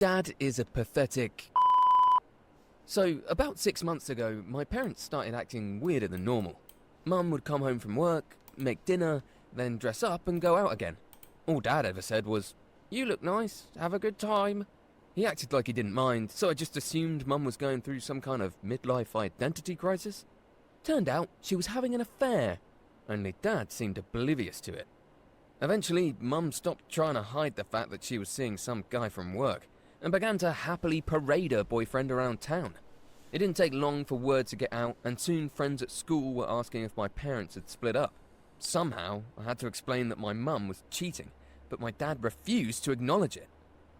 Dad is a pathetic... So, about 6 months ago, my parents started acting weirder than normal. Mum would come home from work, make dinner, then dress up and go out again. All Dad ever said was, "You look nice, have a good time." He acted like he didn't mind, so I just assumed Mum was going through some kind of midlife identity crisis. Turned out she was having an affair, only Dad seemed oblivious to it. Eventually, Mum stopped trying to hide the fact that she was seeing some guy from work, and began to happily parade her boyfriend around town. It didn't take long for word to get out, and soon friends at school were asking if my parents had split up. Somehow, I had to explain that my mum was cheating, but my dad refused to acknowledge it.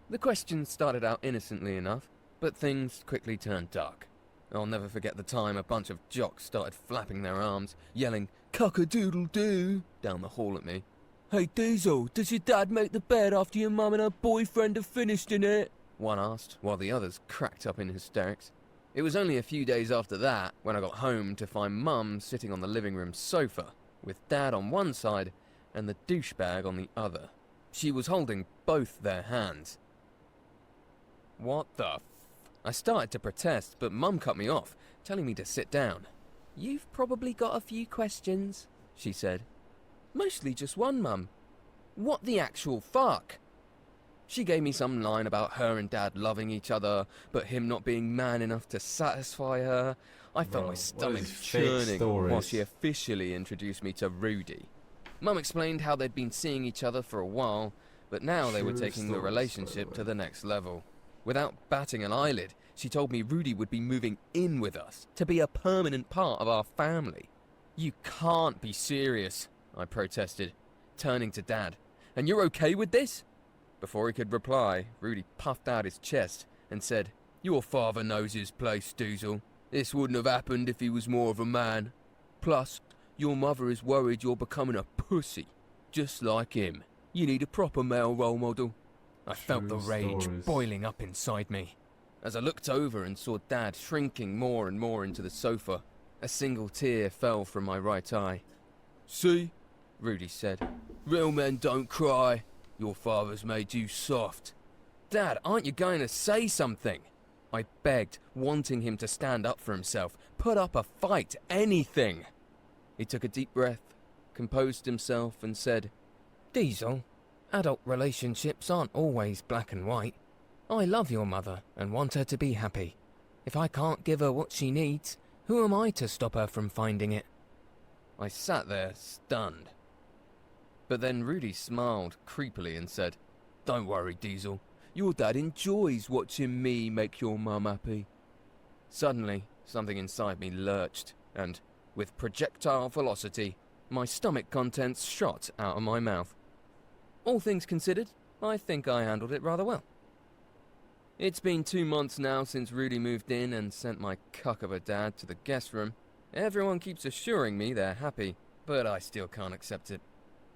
The question started out innocently enough, but things quickly turned dark. I'll never forget the time a bunch of jocks started flapping their arms, yelling "cock-a-doodle-doo" down the hall at me. "Hey Diesel, does your dad make the bed after your mum and her boyfriend have finished in it?" one asked, while the others cracked up in hysterics. It was only a few days after that when I got home to find Mum sitting on the living room sofa, with Dad on one side and the douchebag on the other. She was holding both their hands. "What the f—" I started to protest, but Mum cut me off, telling me to sit down. "You've probably got a few questions," she said. "Mostly just one, Mum. What the actual fuck?" She gave me some line about her and Dad loving each other, but him not being man enough to satisfy her. I felt my stomach churning while she officially introduced me to Rudy. Mum explained how they'd been seeing each other for a while, but now they were taking the relationship to the next level. Without batting an eyelid, she told me Rudy would be moving in with us, to be a permanent part of our family. "You can't be serious," I protested, turning to Dad. "And you're okay with this?" Before he could reply, Rudy puffed out his chest and said, "Your father knows his place, Diesel. This wouldn't have happened if he was more of a man. Plus, your mother is worried you're becoming a pussy, just like him. You need a proper male role model." I felt the rage boiling up inside me. As I looked over and saw Dad shrinking more and more into the sofa, a single tear fell from my right eye. "See," Rudy said, "real men don't cry. Your father's made you soft." "Dad, aren't you going to say something?" I begged, wanting him to stand up for himself, put up a fight, anything. He took a deep breath, composed himself and said, "Diesel, adult relationships aren't always black and white. I love your mother and want her to be happy. If I can't give her what she needs, who am I to stop her from finding it?" I sat there, stunned. But then Rudy smiled creepily and said, "Don't worry, Diesel. Your dad enjoys watching me make your mum happy." Suddenly, something inside me lurched, and, with projectile velocity, my stomach contents shot out of my mouth. All things considered, I think I handled it rather well. It's been 2 months now since Rudy moved in and sent my cuck of a dad to the guest room. Everyone keeps assuring me they're happy, but I still can't accept it.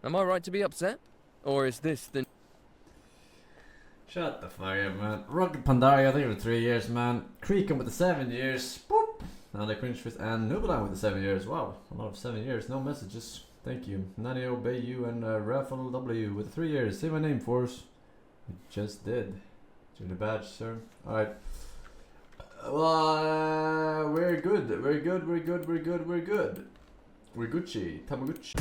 Am I right to be upset? Or is this the... Shut the fuck up, man. Rugged Pandaria, thank you for the 3 years, man. Creaking with the 7 years. Boop. And the Cringe Fist and Nubalan with the 7 years. Wow, a lot of 7 years. No messages. Thank you. Nanio, Bayu, and Raffle W with the 3 years. Say my name for us. We just did. Doing the badge, sir. Alright. Well, we're good. We're good. We're good. We're good. We're good. We're Gucci. Tamaguchi.